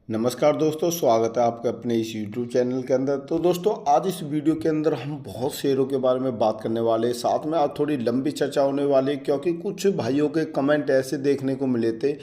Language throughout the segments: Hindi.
नमस्कार दोस्तों, स्वागत है आपका अपने इस YouTube चैनल के अंदर। तो दोस्तों, आज इस वीडियो के अंदर हम बहुत शेयरों के बारे में बात करने वाले हैं। साथ में आज थोड़ी लंबी चर्चा होने वाली है, क्योंकि कुछ भाइयों के कमेंट ऐसे देखने को मिले थे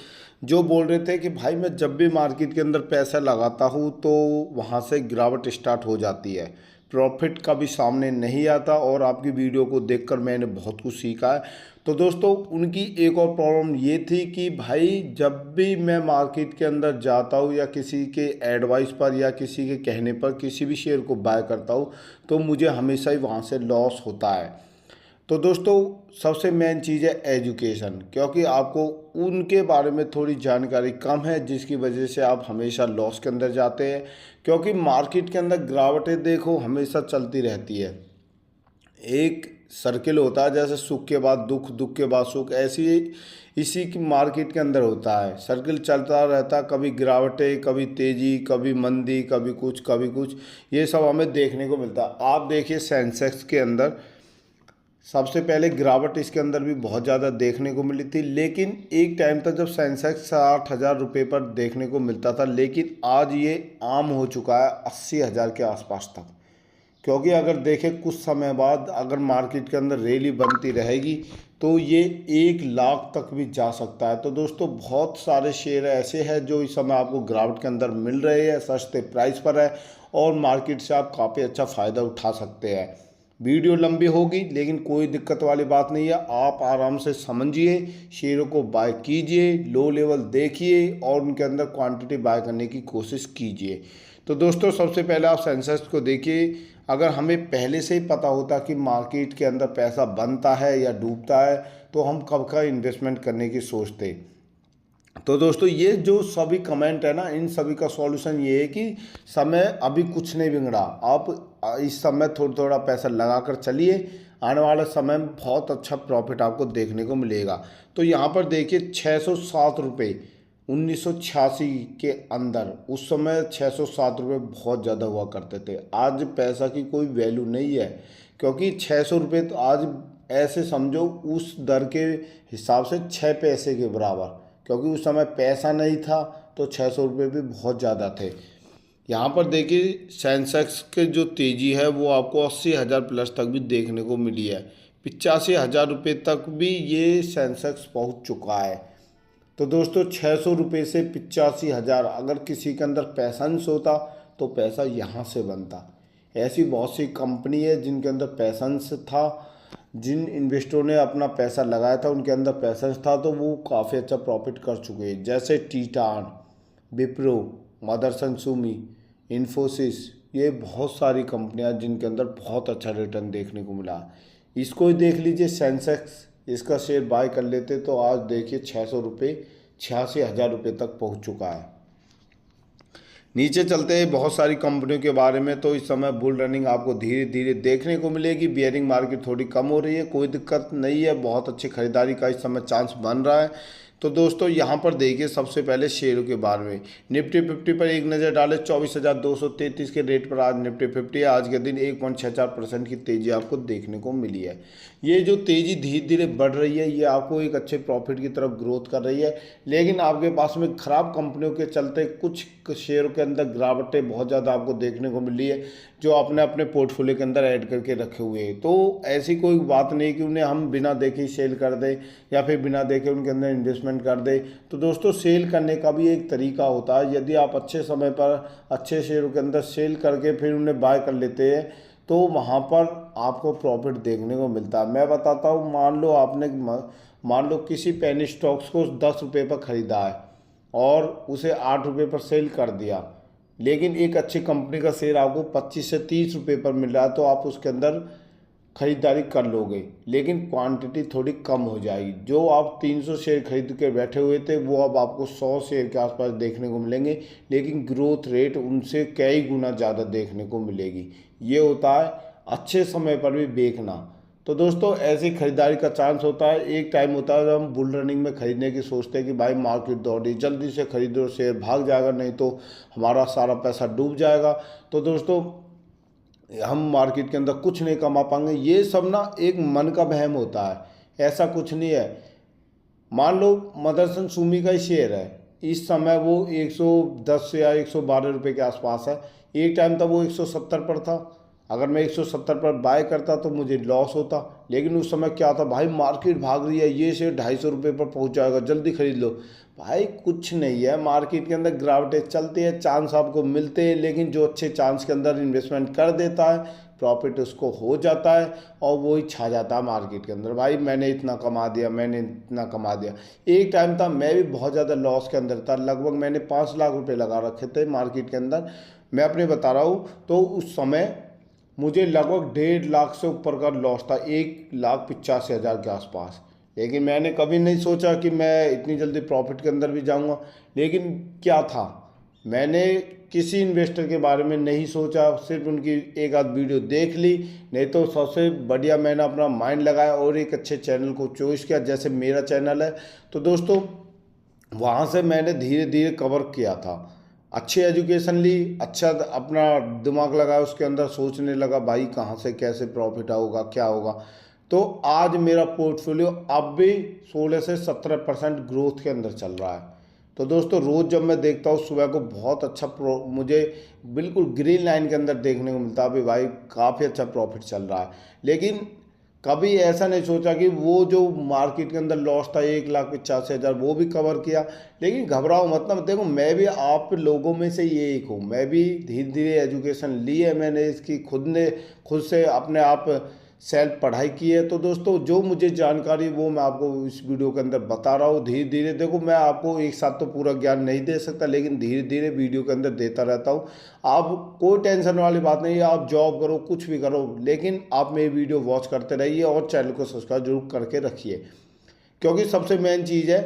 जो बोल रहे थे कि भाई मैं जब भी मार्केट के अंदर पैसा लगाता हूँ तो वहाँ से गिरावट स्टार्ट हो जाती है, प्रॉफिट का भी सामने नहीं आता। और आपकी वीडियो को देखकर मैंने बहुत कुछ सीखा है। तो दोस्तों, उनकी एक और प्रॉब्लम ये थी कि भाई जब भी मैं मार्केट के अंदर जाता हूँ या किसी के एडवाइस पर या किसी के कहने पर किसी भी शेयर को बाय करता हूँ तो मुझे हमेशा ही वहाँ से लॉस होता है। तो दोस्तों, सबसे मेन चीज़ है एजुकेशन, क्योंकि आपको उनके बारे में थोड़ी जानकारी कम है, जिसकी वजह से आप हमेशा लॉस के अंदर जाते हैं। क्योंकि मार्केट के अंदर गिरावटें देखो हमेशा चलती रहती है, एक सर्किल होता है, जैसे सुख के बाद दुख, दुख के बाद सुख, ऐसी इसी की मार्केट के अंदर होता है। सर्किल चलता रहता है, कभी गिरावटें, कभी तेज़ी, कभी मंदी, कभी कुछ कभी कुछ, ये सब हमें देखने को मिलता है। आप देखिए सेंसेक्स के अंदर सबसे पहले गिरावट इसके अंदर भी बहुत ज़्यादा देखने को मिली थी, लेकिन एक टाइम तक जब सेंसेक्स 60,000 रुपये पर देखने को मिलता था, लेकिन आज ये आम हो चुका है 80,000 के आसपास तक। क्योंकि अगर देखें कुछ समय बाद अगर मार्केट के अंदर रैली बनती रहेगी तो ये 1 लाख तक भी जा सकता है। तो दोस्तों, बहुत सारे शेयर ऐसे हैं जो इस समय आपको गिरावट के अंदर मिल रहे हैं, सस्ते प्राइस पर है, और मार्केट से आप काफ़ी अच्छा फ़ायदा उठा सकते हैं। वीडियो लंबी होगी लेकिन कोई दिक्कत वाली बात नहीं है, आप आराम से समझिए, शेयरों को बाय कीजिए, लो लेवल देखिए और उनके अंदर क्वांटिटी बाय करने की कोशिश कीजिए। तो दोस्तों, सबसे पहले आप सेंसेक्स को देखिए। अगर हमें पहले से ही पता होता कि मार्केट के अंदर पैसा बनता है या डूबता है तो हम कब का इन्वेस्टमेंट करने की सोचते। तो दोस्तों, ये जो सभी कमेंट है ना, इन सभी का सॉल्यूशन ये है कि समय अभी कुछ नहीं बिगड़ा। आप इस समय थोड़ा थोड़ा पैसा लगा कर चलिए, आने वाले समय में बहुत अच्छा प्रॉफिट आपको देखने को मिलेगा। तो यहाँ पर देखिए 607 रुपये 1986 के अंदर, उस समय 607 रुपये बहुत ज़्यादा हुआ करते थे। आज पैसा की कोई वैल्यू नहीं है, क्योंकि 600 रुपये तो आज ऐसे समझो उस दर के हिसाब से 6 पैसे के बराबर, क्योंकि उस समय पैसा नहीं था तो 600 रुपये भी बहुत ज़्यादा थे। यहाँ पर देखिए सेंसेक्स के जो तेज़ी है वो आपको 80,000 प्लस तक भी देखने को मिली है। 85,000 रुपये तक भी ये सेंसेक्स पहुँच चुका है। तो दोस्तों, 600 रुपये से 85,000, अगर किसी के अंदर पैसेंस होता तो पैसा यहाँ से बनता। ऐसी बहुत सी कंपनी है जिनके अंदर पैसेंस था, जिन इन्वेस्टरों ने अपना पैसा लगाया था उनके अंदर पैसेंस था, तो वो काफ़ी अच्छा प्रॉफिट कर चुके हैं। जैसे टीटान, विप्रो, मदरसन सुमी, इन्फोसिस, ये बहुत सारी कंपनियां जिनके अंदर बहुत अच्छा रिटर्न देखने को मिला। इसको ही देख लीजिए सेंसेक्स, इसका शेयर बाय कर लेते तो आज देखिए 600 रुपये 86,000 रुपये तक पहुंच चुका है। नीचे चलते हैं बहुत सारी कंपनियों के बारे में। तो इस समय बुल रनिंग आपको धीरे धीरे देखने को मिलेगी। बियरिंग मार्केट थोड़ी कम हो रही है, कोई दिक्कत नहीं है, बहुत अच्छी खरीदारी का इस समय चांस बन रहा है। तो दोस्तों, यहाँ पर देखिए सबसे पहले शेयरों के बारे में। निफ्टी 50 पर एक नज़र डालें, 24,233 के रेट पर आज निफ्टी 50 है। आज के दिन 1.64% की तेज़ी आपको देखने को मिली है। ये जो तेज़ी धीरे धीरे बढ़ रही है ये आपको एक अच्छे प्रॉफिट की तरफ ग्रोथ कर रही है, लेकिन आपके पास में खराब कंपनियों के चलते कुछ शेयरों के अंदर गिरावटें बहुत ज़्यादा आपको देखने को मिली है, जो आपने अपने पोर्टफोलियो के अंदर ऐड करके रखे हुए हैं। तो ऐसी कोई बात नहीं कि उन्हें हम बिना देखे ही सेल कर दें या फिर बिना देखे उनके अंदर इन्वेस्टमेंट कर दें। तो दोस्तों, सेल करने का भी एक तरीका होता है। यदि आप अच्छे समय पर अच्छे शेयरों के अंदर सेल करके फिर उन्हें बाय कर लेते हैं तो वहाँ पर आपको प्रॉफिट देखने को मिलता है। मैं बताता हूँ, मान लो किसी पेनी स्टॉक्स को 10 रुपये पर ख़रीदा है और उसे 8 रुपये पर सेल कर दिया, लेकिन एक अच्छी कंपनी का शेयर आपको 25 से 30 रुपये पर मिल रहा है, तो आप उसके अंदर खरीदारी कर लोगे, लेकिन क्वांटिटी थोड़ी कम हो जाएगी। जो आप 300 शेयर खरीद के बैठे हुए थे वो अब आपको 100 शेयर के आसपास देखने को मिलेंगे, लेकिन ग्रोथ रेट उनसे कई गुना ज़्यादा देखने को मिलेगी। ये होता है अच्छे समय पर भी बेचना। तो दोस्तों, ऐसी खरीदारी का चांस होता है। एक टाइम होता है जब हम बुल रनिंग में खरीदने की सोचते हैं कि भाई मार्केट दौड़ रही, जल्दी से खरीदो, शेयर भाग जाएगा, नहीं तो हमारा सारा पैसा डूब जाएगा। तो दोस्तों, हम मार्केट के अंदर कुछ नहीं कमा पाएंगे। ये सब ना एक मन का वहम होता है, ऐसा कुछ नहीं है। मान लो मदरसन सुमी का ही शेयर है, इस समय वो 110 या 112 रुपये के आसपास है। एक टाइम था वो 170 पर था। अगर मैं 170 पर बाय करता तो मुझे लॉस होता, लेकिन उस समय क्या था भाई, मार्केट भाग रही है, ये शेयर 250 रुपये पर पहुंच जाएगा, जल्दी खरीद लो। भाई कुछ नहीं है, मार्केट के अंदर गिरावटें चलती है, चांस आपको मिलते हैं, लेकिन जो अच्छे चांस के अंदर इन्वेस्टमेंट कर देता है प्रॉफिट उसको हो जाता है और वो ही छा जाता है मार्केट के अंदर। भाई मैंने इतना कमा दिया, मैंने इतना कमा दिया। एक टाइम था मैं भी बहुत ज़्यादा लॉस के अंदर था, लगभग मैंने 5 लाख रुपए लगा रखे थे मार्केट के अंदर। मैं अपने बता रहा हूँ, तो उस समय मुझे लगभग 1.5 लाख से ऊपर का लॉस था, 1,85,000 के आसपास। लेकिन मैंने कभी नहीं सोचा कि मैं इतनी जल्दी प्रॉफिट के अंदर भी जाऊंगा। लेकिन क्या था, मैंने किसी इन्वेस्टर के बारे में नहीं सोचा, सिर्फ उनकी एक आध वीडियो देख ली। नहीं तो सबसे बढ़िया मैंने अपना माइंड लगाया और एक अच्छे चैनल को चॉइस किया, जैसे मेरा चैनल है। तो दोस्तों वहाँ से मैंने धीरे धीरे कवर किया था, अच्छी एजुकेशन ली, अच्छा अपना दिमाग लगाया, उसके अंदर सोचने लगा भाई कहाँ से कैसे प्रॉफिट होगा क्या होगा। तो आज मेरा पोर्टफोलियो अब भी 16 से 17% ग्रोथ के अंदर चल रहा है। तो दोस्तों रोज़ जब मैं देखता हूँ सुबह को बहुत अच्छा मुझे बिल्कुल ग्रीन लाइन के अंदर देखने को मिलता है, अभी भाई काफ़ी अच्छा प्रॉफिट चल रहा है। लेकिन कभी ऐसा नहीं सोचा कि वो जो मार्केट के अंदर लॉस था 1,85,000 वो भी कवर किया। लेकिन घबराओ मत ना, देखो मैं भी आप लोगों में से ये एक हूँ, मैं भी धीरे धीरे एजुकेशन ली है मैंने इसकी, खुद से अपने आप सेल्फ पढ़ाई की है। तो दोस्तों जो मुझे जानकारी वो मैं आपको इस वीडियो के अंदर बता रहा हूँ धीरे धीरे। देखो मैं आपको एक साथ तो पूरा ज्ञान नहीं दे सकता, लेकिन धीरे धीरे वीडियो के अंदर देता रहता हूँ। आप कोई टेंशन वाली बात नहीं है, आप जॉब करो कुछ भी करो, लेकिन आप मेरी वीडियो वॉच करते रहिए और चैनल को सब्सक्राइब जरूर करके रखिए। क्योंकि सबसे मेन चीज़ है,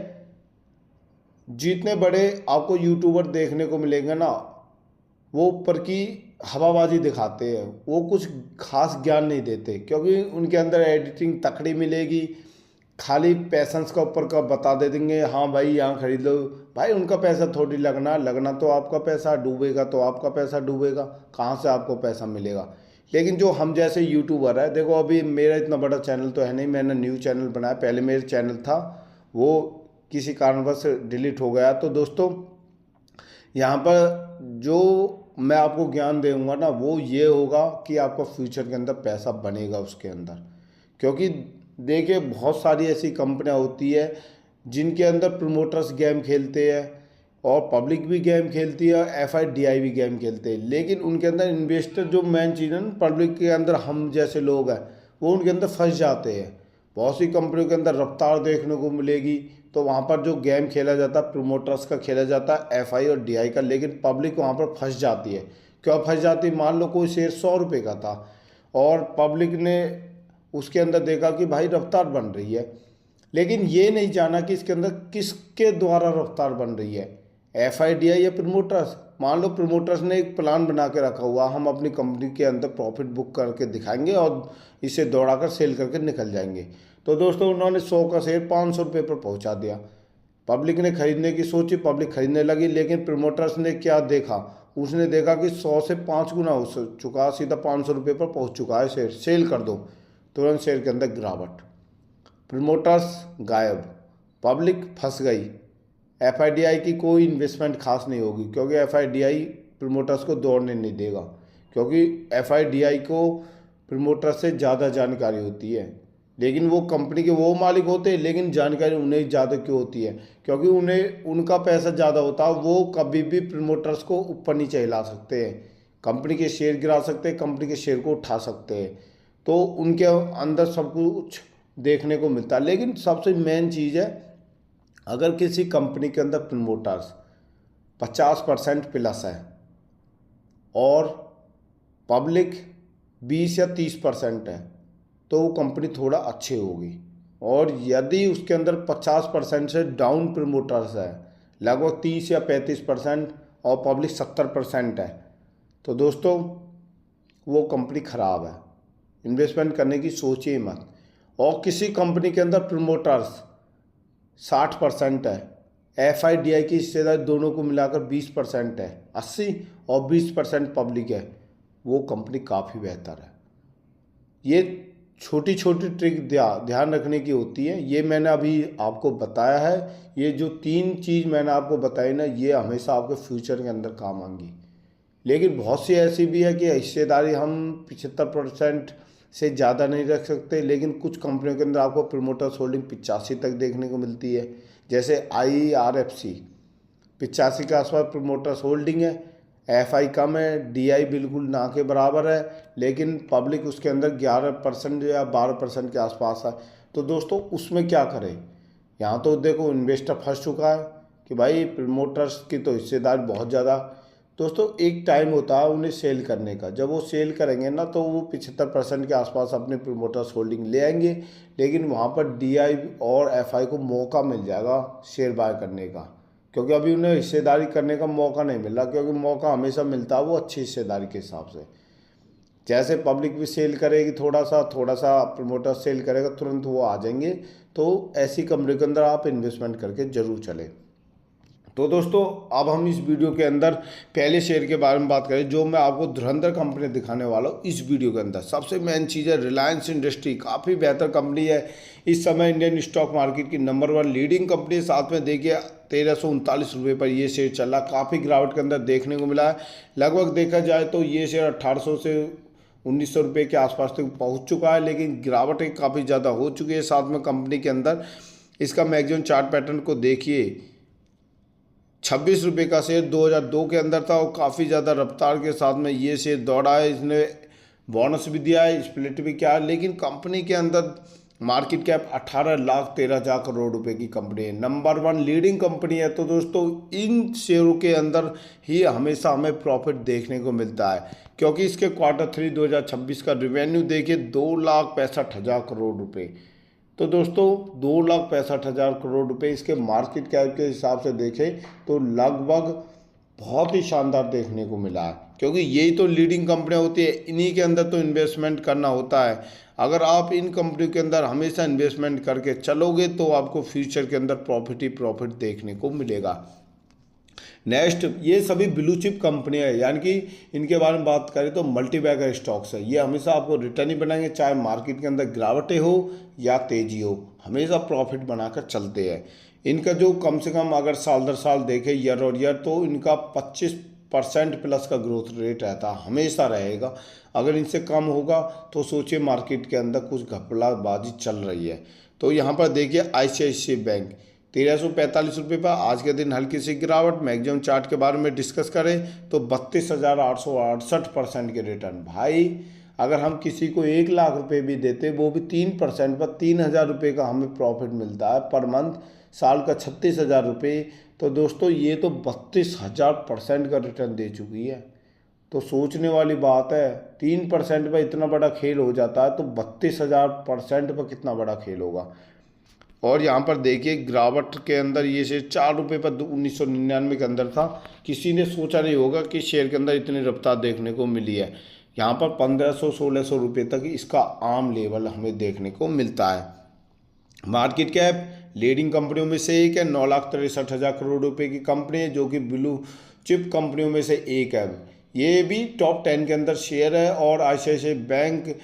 जितने बड़े आपको यूट्यूबर देखने को मिलेंगे ना, वो ऊपर की हवाबाजी दिखाते हैं, वो कुछ खास ज्ञान नहीं देते, क्योंकि उनके अंदर एडिटिंग तकड़ी मिलेगी, खाली पैसेंस का ऊपर का बता दे देंगे, हाँ भाई यहाँ खरीद लो। भाई उनका पैसा थोड़ी लगना तो आपका पैसा, डूबेगा तो आपका पैसा डूबेगा, कहाँ से आपको पैसा मिलेगा। लेकिन जो हम जैसे यूट्यूबर है, देखो अभी मेरा इतना बड़ा चैनल तो है नहीं, मैंने न्यू चैनल बनाया, पहले मेरा चैनल था वो किसी कारणवश डिलीट हो गया। तो दोस्तों यहाँ पर जो मैं आपको ज्ञान दूंगा ना वो ये होगा कि आपका फ्यूचर के अंदर पैसा बनेगा उसके अंदर। क्योंकि देखिए बहुत सारी ऐसी कंपनियां होती है जिनके अंदर प्रमोटर्स गेम खेलते हैं और पब्लिक भी गेम खेलती है, FIDI भी गेम खेलते हैं, लेकिन उनके अंदर इन्वेस्टर जो मेन चीज़ है ना, पब्लिक के अंदर हम जैसे लोग हैं वो उनके अंदर फंस जाते हैं। बहुत सी कंपनियों के अंदर रफ्तार देखने को मिलेगी, तो वहाँ पर जो गेम खेला जाता है प्रमोटर्स का खेला जाता है FI और DI का, लेकिन पब्लिक वहाँ पर फंस जाती है। क्यों फंस जाती है, मान लो कोई शेयर 100 रुपये का था और पब्लिक ने उसके अंदर देखा कि भाई रफ्तार बन रही है, लेकिन ये नहीं जाना कि इसके अंदर किसके द्वारा रफ्तार बन रही है, FIDI या प्रमोटर्स। मान लो प्रमोटर्स ने एक प्लान बना के रखा हुआ, हम अपनी कंपनी के अंदर प्रॉफिट बुक करके दिखाएंगे और इसे दौड़ाकर सेल करके निकल जाएंगे। तो दोस्तों उन्होंने 100 का शेयर 500 रुपये पर पहुंचा दिया, पब्लिक ने खरीदने की सोची, पब्लिक खरीदने लगी, लेकिन प्रमोटर्स ने क्या देखा, उसने देखा कि 100 से 5 गुना हो चुका, सीधा 500 रुपये पर पहुंच चुका है शेयर, सेल कर दो। तुरंत शेयर के अंदर गिरावट, प्रमोटर्स गायब, पब्लिक फंस गई। FIDI की कोई इन्वेस्टमेंट खास नहीं होगी, क्योंकि FIDI प्रमोटर्स को दौड़ने नहीं देगा, क्योंकि FIDI को प्रमोटर से ज़्यादा जानकारी होती है। लेकिन वो कंपनी के वो मालिक होते हैं, लेकिन जानकारी उन्हें ज़्यादा क्यों होती है, क्योंकि उन्हें उनका पैसा ज़्यादा होता है, वो कभी भी प्रमोटर्स को ऊपर नीचे हिला सकते हैं, कंपनी के शेयर गिरा सकते हैं, कंपनी के शेयर को उठा सकते हैं। तो उनके अंदर सब कुछ देखने को मिलता है। लेकिन सबसे मेन चीज़ है, अगर किसी कंपनी के अंदर प्रमोटर्स 50% प्लस है और पब्लिक 20 या 30% है, तो वो कंपनी थोड़ा अच्छी होगी। और यदि उसके अंदर 50% से डाउन प्रमोटर्स है, लगभग 30 या 35% और पब्लिक 70% है, तो दोस्तों वो कंपनी ख़राब है, इन्वेस्टमेंट करने की सोचिए मत। और किसी कंपनी के अंदर प्रमोटर्स 60% है, FIDI की हिस्सेदारी दोनों को मिलाकर 20% है, 80 और 20% पब्लिक है, वो कंपनी काफ़ी बेहतर है। ये छोटी छोटी ट्रिक ध्यान रखने की होती है, ये मैंने अभी आपको बताया है। ये जो 3 चीज़ मैंने आपको बताई ना, ये हमेशा आपके फ्यूचर के अंदर काम आएंगी। लेकिन बहुत सी ऐसी भी है कि हिस्सेदारी हम 75% से ज़्यादा नहीं रख सकते, लेकिन कुछ कंपनियों के अंदर आपको प्रमोटर्स होल्डिंग 85 तक देखने को मिलती है। जैसे IRFC 85 के आसपास प्रमोटर्स होल्डिंग है, FI कम है, DI बिल्कुल ना के बराबर है, लेकिन पब्लिक उसके अंदर 11% या 12% के आसपास है। तो दोस्तों उसमें क्या करें? यहाँ तो देखो इन्वेस्टर फंस चुका है कि भाई प्रमोटर्स की तो हिस्सेदारी बहुत ज़्यादा। दोस्तों एक टाइम होता है उन्हें सेल करने का, जब वो सेल करेंगे ना तो वो 75% के आसपास अपने प्रमोटर्स होल्डिंग ले आएंगे, लेकिन वहाँ पर DI और FI को मौका मिल जाएगा शेयर बाय करने का, क्योंकि अभी उन्हें हिस्सेदारी करने का मौका नहीं मिल रहा, क्योंकि मौका हमेशा मिलता है वो अच्छी हिस्सेदारी के हिसाब से। जैसे पब्लिक भी सेल करेगी थोड़ा सा प्रमोटर सेल करेगा, तुरंत वो आ जाएंगे। तो ऐसी कंपनी के अंदर आप इन्वेस्टमेंट करके जरूर चलें। तो दोस्तों अब हम इस वीडियो के अंदर पहले शेयर के बारे में बात करें, जो मैं आपको धुरंधर कंपनी दिखाने वाला हूँ इस वीडियो के अंदर। सबसे मेन चीज़ है रिलायंस इंडस्ट्री, काफ़ी बेहतर कंपनी है। इस समय इंडियन स्टॉक मार्केट की नंबर 1 लीडिंग कंपनी है। साथ में देखिए 1339 रुपये पर ये शेयर चल रहा, काफ़ी गिरावट के अंदर देखने को मिला है। लगभग देखा जाए तो ये शेयर 1800 से 1900 रुपये के आसपास तक पहुँच चुका है, लेकिन गिरावट काफ़ी ज़्यादा हो चुकी है। साथ में कंपनी के अंदर इसका मैक्सिमम चार्ट पैटर्न को देखिए, 26 रुपये का शेयर 2002 के अंदर था और काफ़ी ज़्यादा रफ्तार के साथ में ये शेयर दौड़ा है। इसने बोनस भी दिया है, स्प्लिट भी किया है, लेकिन कंपनी के अंदर मार्केट कैप 18,13,000 करोड़ रुपए की कंपनी है, नंबर 1 लीडिंग कंपनी है। तो दोस्तों इन शेयरों के अंदर ही हमेशा हमें प्रॉफिट देखने को मिलता है, क्योंकि इसके Q3 2026 का रिवेन्यू देखिए 2,65,000 करोड़ रुपये। तो दोस्तों 2,65,000 करोड़ रुपए इसके मार्केट कैप के हिसाब से देखें तो लगभग बहुत ही शानदार देखने को मिला है, क्योंकि यही तो लीडिंग कंपनियां होती है, इन्हीं के अंदर तो इन्वेस्टमेंट करना होता है। अगर आप इन कंपनियों के अंदर हमेशा इन्वेस्टमेंट करके चलोगे तो आपको फ्यूचर के अंदर प्रॉफिट ही प्रॉफिट देखने को मिलेगा। नेक्स्ट, ये सभी ब्लू चिप कंपनियां है, यानी कि इनके बारे में बात करें तो मल्टी बैगर स्टॉक्स है। ये हमेशा आपको रिटर्न ही बनाएंगे, चाहे मार्केट के अंदर गिरावटें हो या तेजी हो, हमेशा प्रॉफिट बनाकर चलते हैं। इनका जो कम से कम अगर साल दर साल देखें ईयर और ईयर, तो इनका 25% प्लस का ग्रोथ रेट रहता हमेशा रहेगा। अगर इनसे कम होगा तो सोचिए मार्केट के अंदर कुछ घपलाबाजी चल रही है। तो यहाँ पर देखिए ICICI बैंक 1345 रुपये पर आज के दिन हल्की सी गिरावट। मैक्सिमम चार्ट के बारे में डिस्कस करें तो 32,868% के रिटर्न। भाई अगर हम किसी को 1 लाख रुपए भी देते, वो भी 3% पर 3,000 रुपये का हमें प्रॉफिट मिलता है पर मंथ, साल का 36,000 रुपये। तो दोस्तों ये तो 32,000% का रिटर्न दे चुकी है। तो सोचने वाली बात है, 3% पर इतना बड़ा खेल हो जाता है, तो 32,000% पर कितना बड़ा खेल होगा। और यहाँ पर देखिए गिरावट के अंदर ये शेयर 4 रुपये पर 1999 के अंदर था। किसी ने सोचा नहीं होगा कि शेयर के अंदर इतनी रफ्तार देखने को मिली है। यहाँ पर 1500-1600 रुपये तक इसका आम लेवल हमें देखने को मिलता है। मार्केट कैप लीडिंग कंपनियों में से एक है, 9,63,000 करोड़ रुपए की कंपनी है, जो कि ब्लू चिप कंपनियों में से एक है। ये भी टॉप 10 के अंदर शेयर है। और ICICI बैंक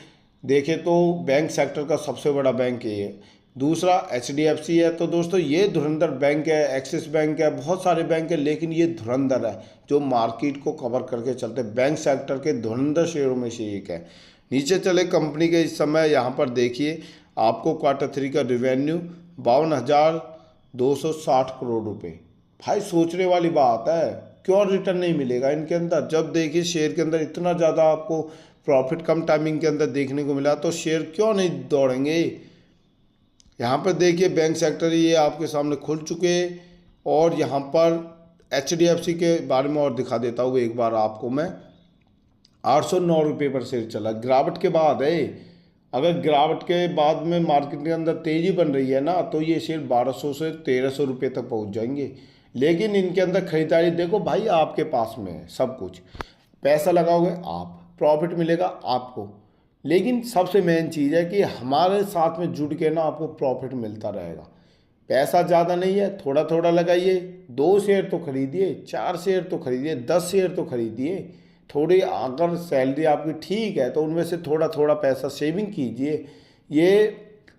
देखें तो बैंक सेक्टर का सबसे बड़ा बैंक ये है। दूसरा HDFC है। तो दोस्तों ये धुरंधर बैंक है, एक्सिस बैंक है, बहुत सारे बैंक है, लेकिन ये धुरंधर है जो मार्केट को कवर करके चलते बैंक सेक्टर के धुरंधर शेयरों में से एक है। नीचे चले कंपनी के इस समय यहाँ पर देखिए आपको Q3 का रिवेन्यू 52,260 करोड़ रुपये। भाई सोचने वाली बात है, क्यों रिटर्न नहीं मिलेगा इनके अंदर? जब देखिए शेयर के अंदर इतना ज़्यादा आपको प्रॉफिट कम टाइमिंग के अंदर देखने को मिला, तो शेयर क्यों नहीं दौड़ेंगे? यहाँ पर देखिए बैंक सेक्टर ये आपके सामने खुल चुके हैं। और यहाँ पर HDFC के बारे में और दिखा देता हूँ एक बार आपको मैं। 809 रुपये पर शेयर चला, गिरावट के बाद है। अगर गिरावट के बाद में मार्केट के अंदर तेज़ी बन रही है ना, तो ये शेयर 1200 से 1300 रुपये तक पहुँच जाएंगे। लेकिन इनके अंदर खरीदारी देखो भाई, आपके पास में है सब कुछ, पैसा लगाओगे आप, प्रॉफिट मिलेगा आपको। लेकिन सबसे मेन चीज़ है कि हमारे साथ में जुड़ के ना आपको प्रॉफिट मिलता रहेगा। पैसा ज़्यादा नहीं है, थोड़ा थोड़ा लगाइए, 2 शेयर तो खरीदिए, 4 शेयर तो खरीदिए, 10 शेयर तो खरीदिए। थोड़ी अगर सैलरी आपकी ठीक है तो उनमें से थोड़ा थोड़ा पैसा सेविंग कीजिए। ये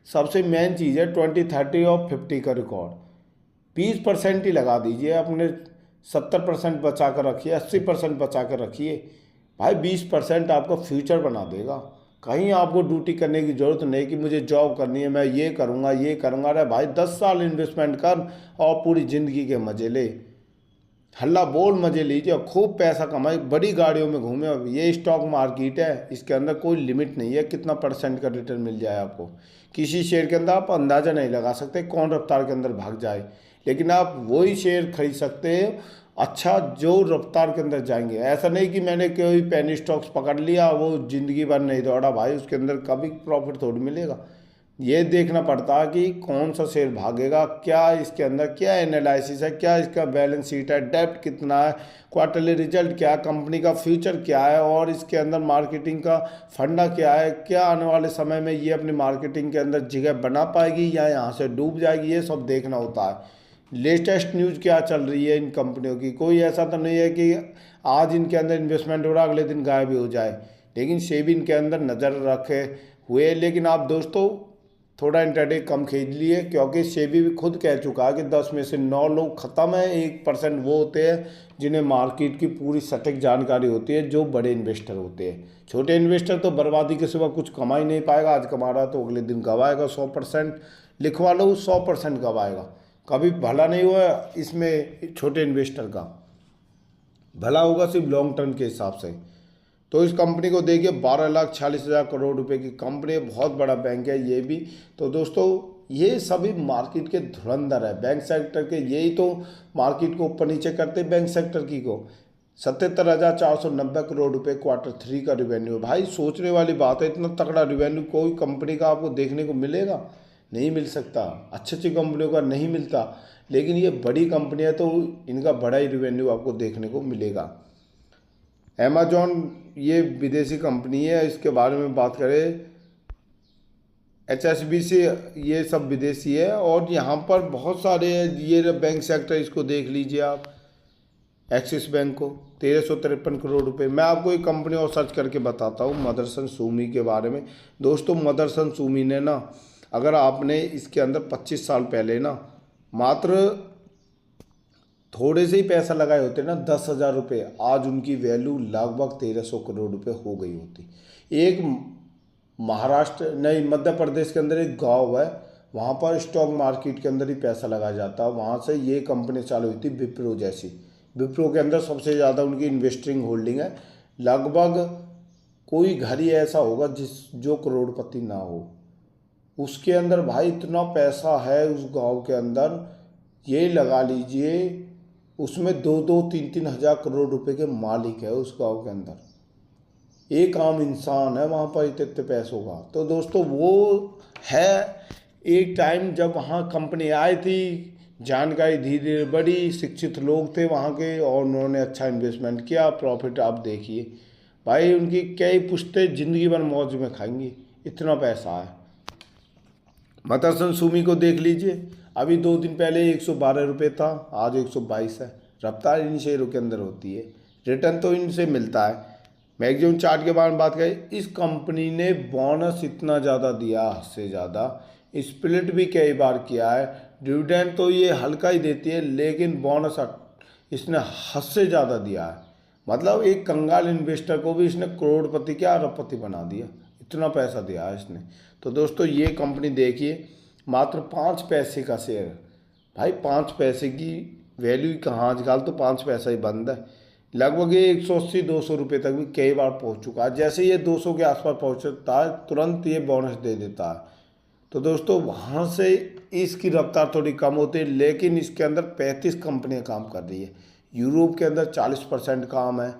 सबसे मेन चीज़ है 20, 30 और 50 का रिकॉर्ड। 20% ही लगा दीजिए, अपने 70% बचा कर रखिए, 80% बचा कर रखिए। भाई 20% आपका फ्यूचर बना देगा। कहीं आपको ड्यूटी करने की ज़रूरत नहीं कि मुझे जॉब करनी है, मैं ये करूँगा ये करूँगा। अरे भाई 10 साल इन्वेस्टमेंट कर और पूरी ज़िंदगी के मज़े ले, हल्ला बोल मज़े लीजिए और खूब पैसा कमाए, बड़ी गाड़ियों में घूमे। अब ये स्टॉक मार्केट है, इसके अंदर कोई लिमिट नहीं है कितना परसेंट का रिटर्न मिल जाए आपको। किसी शेयर के अंदर आप अंदाज़ा नहीं लगा सकते कौन रफ्तार के अंदर भाग जाए, लेकिन आप वही शेयर खरीद सकते हैं अच्छा जो रफ्तार के अंदर जाएंगे। ऐसा नहीं कि मैंने कोई पेनी स्टॉक्स पकड़ लिया वो ज़िंदगी भर नहीं दौड़ा, भाई उसके अंदर कभी प्रॉफिट थोड़ी मिलेगा। ये देखना पड़ता है कि कौन सा शेयर भागेगा, क्या इसके अंदर क्या एनालिसिस है, क्या इसका बैलेंस शीट है, डेप्ट कितना है, क्वार्टरली रिजल्ट क्या है, कंपनी का फ्यूचर क्या है, और इसके अंदर मार्केटिंग का फंडा क्या है, क्या आने वाले समय में ये अपनी मार्केटिंग के अंदर जगह बना पाएगी या यहाँ से डूब जाएगी, ये सब देखना होता है। लेटेस्ट न्यूज़ क्या चल रही है इन कंपनियों की, कोई ऐसा तो नहीं है कि आज इनके अंदर इन्वेस्टमेंट हो रहा अगले दिन गायब भी हो जाए, लेकिन सेबी इनके अंदर नज़र रखे हुए। लेकिन आप दोस्तों थोड़ा इंटरडे कम खरीद लिए, क्योंकि सेबी भी खुद कह चुका है कि 10 में से 9 लोग ख़त्म है, 1% वो होते हैं जिन्हें मार्केट की पूरी सटीक जानकारी होती है, जो बड़े इन्वेस्टर होते हैं। छोटे इन्वेस्टर तो बर्बादी के सिवा कुछ कमा ही नहीं पाएगा, आज कमा रहा तो अगले दिन गवाएगा। 100% लिखवा लो, 100% गवाएगा। कभी भला नहीं हुआ इसमें छोटे इन्वेस्टर का, भला होगा सिर्फ लॉन्ग टर्म के हिसाब से। तो इस कंपनी को देखिए 12,46,000 करोड़ रुपए की कंपनी है, बहुत बड़ा बैंक है ये भी। तो दोस्तों ये सभी मार्केट के धुरंधर है, बैंक सेक्टर के, यही तो मार्केट को ऊपर नीचे करते हैं बैंक सेक्टर की को। 77,490 करोड़ रुपए Q3 का रिवेन्यू है। भाई सोचने वाली बात है, इतना तगड़ा रिवेन्यू कोई कंपनी का आपको देखने को मिलेगा, नहीं मिल सकता। अच्छी अच्छी कंपनियों का नहीं मिलता, लेकिन ये बड़ी कंपनी है तो इनका बड़ा ही रिवेन्यू आपको देखने को मिलेगा। अमेजॉन ये विदेशी कंपनी है, इसके बारे में बात करें HSBC, ये सब विदेशी है। और यहाँ पर बहुत सारे ये बैंक सेक्टर, इसको देख लीजिए आप, एक्सिस बैंक को 1353 करोड़ रुपए। मैं आपको एक कंपनी और सर्च करके बताता हूँ मदरसन सुमी के बारे में। दोस्तों मदरसन सुमी ने ना, अगर आपने इसके अंदर 25 साल पहले ना मात्र थोड़े से ही पैसा लगाए होते ना 10,000 रुपये, आज उनकी वैल्यू लगभग 1,300 करोड़ रुपए हो गई होती। एक महाराष्ट्र नहीं मध्य प्रदेश के अंदर एक गांव है, वहाँ पर स्टॉक मार्केट के अंदर ही पैसा लगाया जाता है, वहाँ से ये कंपनी चालू हुई थी विप्रो जैसी। विप्रो के अंदर सबसे ज़्यादा उनकी इन्वेस्टिंग होल्डिंग है, लगभग कोई घर ही ऐसा होगा जो करोड़पति ना हो। उसके अंदर भाई इतना पैसा है उस गांव के अंदर, ये लगा लीजिए उसमें 2-3 हज़ार करोड़ रुपए के मालिक है उस गांव के अंदर। एक आम इंसान है वहाँ पर इतने पैसों का। तो दोस्तों वो है एक टाइम जब वहाँ कंपनी आई थी, जानकारी धीरे धीरे बढ़ी, शिक्षित लोग थे वहाँ के और उन्होंने अच्छा इन्वेस्टमेंट किया, प्रॉफिट आप देखिए भाई उनकी कई पुश्ते ज़िंदगी भर मौज में खाएंगी, इतना पैसा है। मदरसन सुमी को देख लीजिए, अभी 2 दिन पहले 112 रुपये था, आज 122 है। रफ्तार इन शेयरों के अंदर होती है, रिटर्न तो इनसे मिलता है। मैक्सिमम चार्ट के बारे में बात करें, इस कंपनी ने बोनस इतना ज़्यादा दिया, हद से ज़्यादा, स्प्लिट भी कई बार किया है। डिविडेंड तो ये हल्का ही देती है, लेकिन बोनस इसने हद से ज़्यादा दिया है। मतलब एक कंगाल इन्वेस्टर को भी इसने करोड़पति क्या अरबपति बना दिया, इतना पैसा दिया है इसने। तो दोस्तों ये कंपनी देखिए, मात्र 5 पैसे का शेयर, भाई 5 पैसे की वैल्यू कहाँ, आजकल तो 5 पैसा ही बंद है। लगभग ये 180-200 रुपये तक भी कई बार पहुंच चुका है। जैसे ये 200 के आसपास पहुंचता है तुरंत ये बोनस दे देता है। तो दोस्तों वहाँ से इसकी रफ्तार थोड़ी कम होती है, लेकिन इसके अंदर 35 कंपनियाँ काम कर रही है। यूरोप के अंदर 40% काम है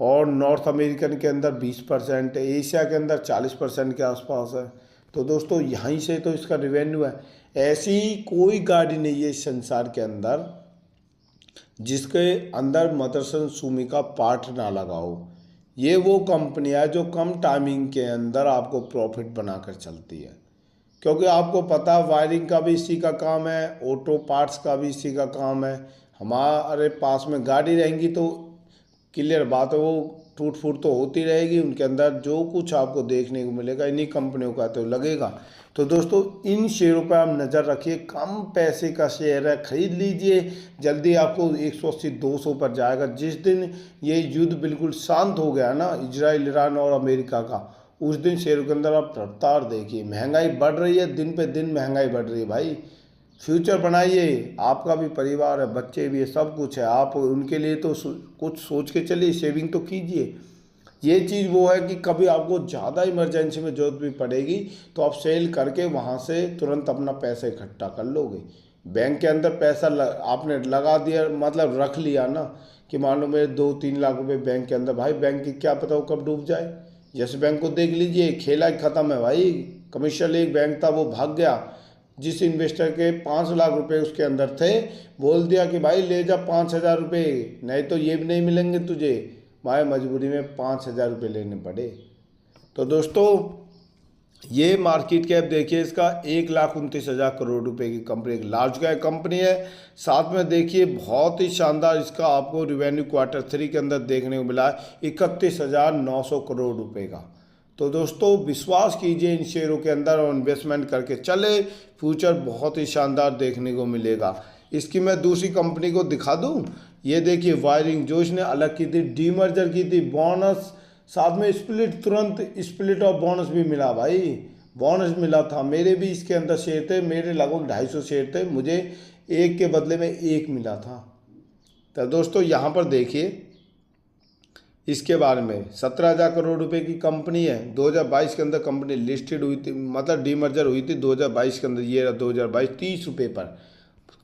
और नॉर्थ अमेरिकन के अंदर 20%, एशिया के अंदर 40% के आसपास है। तो दोस्तों यहीं से तो इसका रिवेन्यू है। ऐसी कोई गाड़ी नहीं है इस संसार के अंदर जिसके अंदर मदरसन सुमी का पार्ट ना लगा हो। ये वो कंपनी है जो कम टाइमिंग के अंदर आपको प्रॉफिट बनाकर चलती है, क्योंकि आपको पता है वायरिंग का भी इसी का काम है, ऑटो पार्ट्स का भी इसी का काम है। हमारे पास में गाड़ी रहेंगी तो क्लियर बात है वो टूट फूट तो होती रहेगी, उनके अंदर जो कुछ आपको देखने को मिलेगा इन्हीं कंपनियों का तो लगेगा। तो दोस्तों इन शेयरों पर आप नज़र रखिए, कम पैसे का शेयर है, खरीद लीजिए, जल्दी आपको 180-200 पर जाएगा। जिस दिन ये युद्ध बिल्कुल शांत हो गया ना इजराइल, ईरान और अमेरिका का, उस दिन शेयरों के अंदर आप रफ्तार देखिए। महंगाई बढ़ रही है, दिन पे दिन महंगाई बढ़ रही है भाई। फ्यूचर बनाइए, आपका भी परिवार है, बच्चे भी है, सब कुछ है, आप उनके लिए तो कुछ सोच के चलिए, सेविंग तो कीजिए। ये चीज़ वो है कि कभी आपको ज़्यादा इमरजेंसी में जरूरत भी पड़ेगी तो आप सेल करके वहाँ से तुरंत अपना पैसा इकट्ठा कर लोगे। बैंक के अंदर पैसा आपने लगा दिया, मतलब रख लिया ना, कि मान लो मेरे 2-3 लाख रुपए बैंक के अंदर, भाई बैंक की क्या पता वो कब डूब जाए। यस बैंक को देख लीजिए, खेला ही खत्म है भाई। कमर्शियल एक बैंक था, वो भाग गया। जिस इन्वेस्टर के 5 लाख रुपए उसके अंदर थे, बोल दिया कि भाई ले जा 5,000 रुपये, नहीं तो ये भी नहीं मिलेंगे तुझे। भाई मजबूरी में 5,000 रुपये लेने पड़े। तो दोस्तों ये मार्केट कैप देखिए, इसका 1,29,000 करोड़ रुपए की कंपनी, एक लार्ज कैप कंपनी है। साथ में देखिए बहुत ही शानदार इसका आपको रिवेन्यू Q3 के अंदर देखने को मिला है 31,900 करोड़ रुपए का। तो दोस्तों विश्वास कीजिए इन शेयरों के अंदर और इन्वेस्टमेंट करके चले, फ्यूचर बहुत ही शानदार देखने को मिलेगा। इसकी मैं दूसरी कंपनी को दिखा दूं, ये देखिए वायरिंग, जो इसने अलग की थी, डीमर्जर की थी, बोनस साथ में स्प्लिट, तुरंत स्प्लिट और बोनस भी मिला भाई। बोनस मिला था, मेरे भी इसके अंदर शेयर थे, मेरे लगभग 250 शेयर थे, मुझे एक के बदले में एक मिला था। तो दोस्तों यहाँ पर देखिए इसके बारे में, 17,000 करोड़ रुपए की कंपनी है। 2022 के अंदर कंपनी लिस्टेड हुई थी, मतलब डीमर्जर हुई थी 2022 के अंदर। ये रहा 2022, 30 रुपये पर,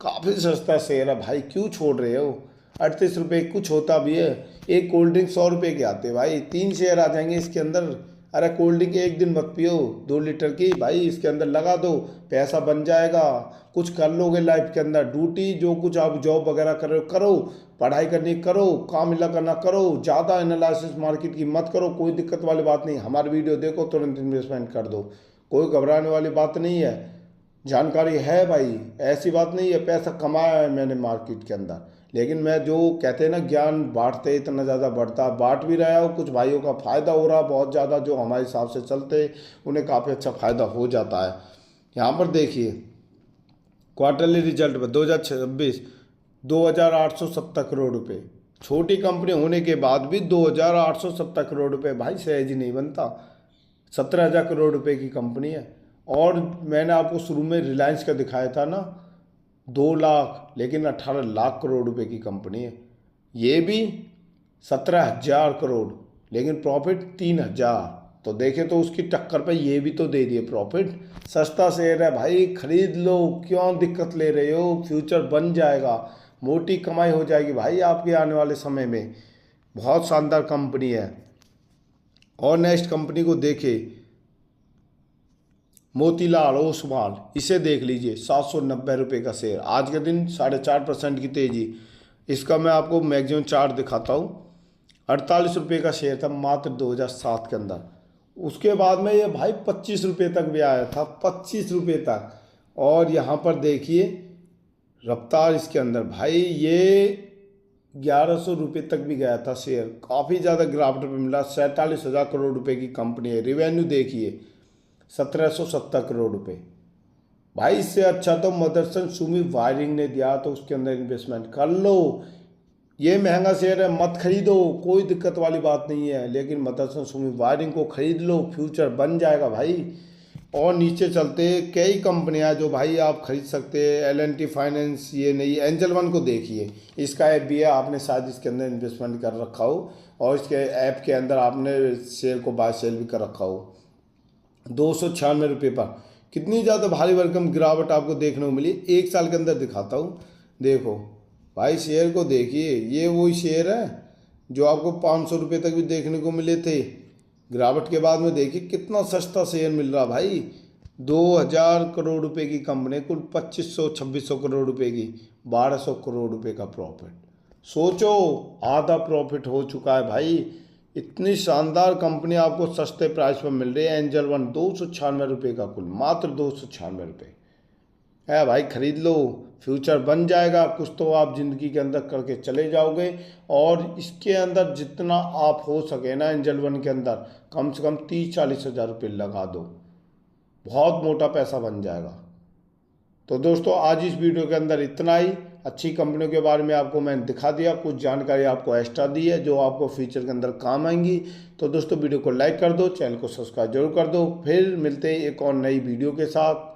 काफ़ी सस्ता शेयर है भाई, क्यों छोड़ रहे हो। 38 रुपये कुछ होता भी है। एक कोल्ड ड्रिंक 100 रुपये के आते भाई, 3 शेयर आ जाएंगे इसके अंदर। अरे कोल्ड ड्रिंक एक दिन मत पियो 2 लीटर की, भाई इसके अंदर लगा दो, पैसा बन जाएगा, कुछ कर लोगे लाइफ के अंदर। ड्यूटी जो कुछ आप जॉब वगैरह कर रहे हो करो, पढ़ाई करनी करो, काम मिला करना करो, ज़्यादा एनालिसिस मार्केट की मत करो, कोई दिक्कत वाली बात नहीं। हमारी वीडियो देखो, तुरंत इन्वेस्टमेंट कर दो, कोई घबराने वाली बात नहीं है। जानकारी है भाई, ऐसी बात नहीं है, पैसा कमाया है मैंने मार्केट के अंदर। लेकिन मैं जो कहते हैं ना, ज्ञान बांटते इतना ज़्यादा बढ़ता, बांट भी रहा हूँ, कुछ भाइयों का फ़ायदा हो रहा बहुत ज़्यादा, जो हमारे हिसाब से चलते उन्हें काफ़ी अच्छा फ़ायदा हो जाता है। यहाँ पर देखिए क्वार्टरली रिजल्ट में 2026 2,870 करोड़ रुपए, छोटी कंपनी होने के बाद भी 2,870 करोड़ रुपए, भाई सहज ही नहीं बनता। 17,000 करोड़ रुपए की कंपनी है। और मैंने आपको शुरू में रिलायंस का दिखाया था ना, 2 लाख, लेकिन 18 लाख करोड़ रुपए की कंपनी है। ये भी 17,000 करोड़, लेकिन प्रॉफिट 3,000। तो देखें तो उसकी टक्कर पे ये भी तो दे दिए प्रॉफिट। सस्ता शेयर है भाई, खरीद लो, क्यों दिक्कत ले रहे हो, फ्यूचर बन जाएगा, मोटी कमाई हो जाएगी भाई आपके आने वाले समय में। बहुत शानदार कंपनी है। और नेक्स्ट कंपनी को देखे, मोतीलाल ओसवाल, इसे देख लीजिए, 790 रुपये का शेयर, आज के दिन 4.5% की तेज़ी। इसका मैं आपको मैक्सिमम चार्ट दिखाता हूँ। 48 रुपये का शेयर था मात्र 2007 के अंदर। उसके बाद में ये भाई 25 रुपये तक भी आया था, 25 रुपये तक। और यहाँ पर देखिए रफ्तार इसके अंदर, भाई ये 1100 रुपये तक भी गया था शेयर, काफ़ी ज़्यादा गिरावट पे मिला। 47,000 करोड़ रुपए की कंपनी है। रिवेन्यू देखिए 1,770 करोड़ रुपए। भाई इससे अच्छा तो मदरसन सुमी वायरिंग ने दिया, तो उसके अंदर इन्वेस्टमेंट कर लो। ये महंगा शेयर है, मत खरीदो, कोई दिक्कत वाली बात नहीं है, लेकिन मदरसन सुमी वायरिंग को खरीद लो, फ्यूचर बन जाएगा भाई। और नीचे चलते कई कंपनियां जो भाई आप खरीद सकते हैं, L&T फाइनेंस, ये नहीं, एंजल वन को देखिए, इसका ऐप भी है, आपने शायद इसके अंदर इन्वेस्टमेंट कर रखा हो, और इसके ऐप के अंदर आपने शेयर को बाय सेल भी कर रखा हो। 296 रुपये पर कितनी ज़्यादा भारी भरकम गिरावट आपको देखने को मिली। एक साल के अंदर दिखाता हूँ, देखो भाई शेयर को देखिए, ये वही शेयर है जो आपको 500 रुपये तक भी देखने को मिले थे। गिरावट के बाद में देखिए कितना सस्ता शेयर मिल रहा भाई। 2,000 करोड़ रुपए की कंपनी, कुल 2,500-2,600 करोड़ रुपए की, 1,200 करोड़ रुपए का प्रॉफिट। सोचो आधा प्रॉफिट हो चुका है भाई। इतनी शानदार कंपनी आपको सस्ते प्राइस पर मिल रही है। एंजल वन 296 रुपये का, कुल मात्र 296 रुपये है भाई, खरीद लो, फ्यूचर बन जाएगा, कुछ तो आप ज़िंदगी के अंदर करके चले जाओगे। और इसके अंदर जितना आप हो सके ना एंजल वन के अंदर कम से कम 30-40 हज़ार रुपये लगा दो, बहुत मोटा पैसा बन जाएगा। तो दोस्तों आज इस वीडियो के अंदर इतना ही। अच्छी कंपनियों के बारे में आपको मैंने दिखा दिया, कुछ जानकारी आपको एक्स्ट्रा दी है जो आपको फ्यूचर के अंदर काम आएंगी। तो दोस्तों वीडियो को लाइक कर दो, चैनल को सब्सक्राइब जरूर कर दो। फिर मिलते हैं एक और नई वीडियो के साथ।